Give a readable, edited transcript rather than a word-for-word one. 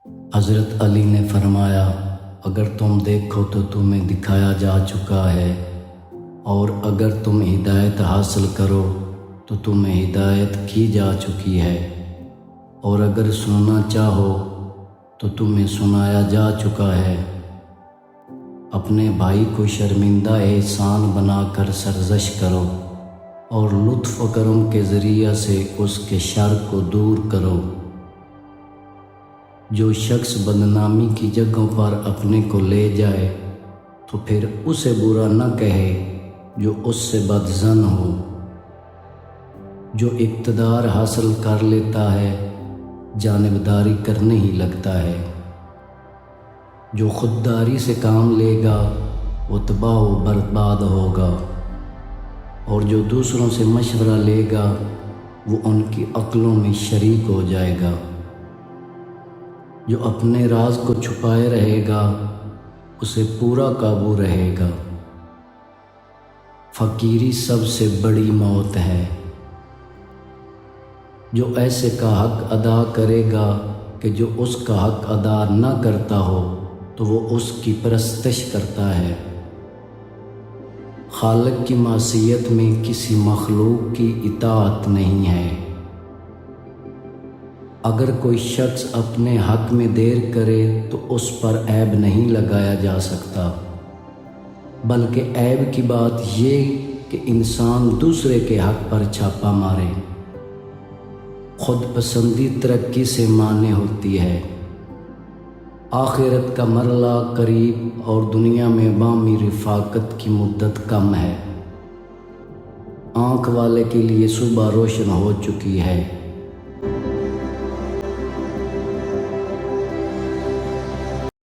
حضرت علی نے فرمایا، اگر تم دیکھو تو تمہیں دکھایا جا چکا ہے، اور اگر تم ہدایت حاصل کرو تو تمہیں ہدایت کی جا چکی ہے، اور اگر سننا چاہو تو تمہیں سنایا جا چکا ہے۔ اپنے بھائی کو شرمندہ احسان بنا کر سرزش کرو، اور لطف و کرم کے ذریعہ سے اس کے شر کو دور کرو۔ جو شخص بدنامی کی جگہوں پر اپنے کو لے جائے تو پھر اسے برا نہ کہے جو اس سے بدظن ہو۔ جو اقتدار حاصل کر لیتا ہے جانبداری کرنے ہی لگتا ہے۔ جو خودداری سے کام لے گا وہ تباہ و برباد ہوگا، اور جو دوسروں سے مشورہ لے گا وہ ان کی عقلوں میں شریک ہو جائے گا۔ جو اپنے راز کو چھپائے رہے گا اسے پورا قابو رہے گا۔ فقیری سب سے بڑی موت ہے۔ جو ایسے کا حق ادا کرے گا کہ جو اس کا حق ادا نہ کرتا ہو تو وہ اس کی پرستش کرتا ہے۔ خالق کی معصیت میں کسی مخلوق کی اطاعت نہیں ہے۔ اگر کوئی شخص اپنے حق میں دیر کرے تو اس پر عیب نہیں لگایا جا سکتا، بلکہ عیب کی بات یہ کہ انسان دوسرے کے حق پر چھاپا مارے۔ خود پسندی ترقی سے مانع ہوتی ہے۔ آخرت کا مرحلہ قریب اور دنیا میں بامی رفاقت کی مدت کم ہے۔ آنکھ والے کے لیے صبح روشن ہو چکی ہے۔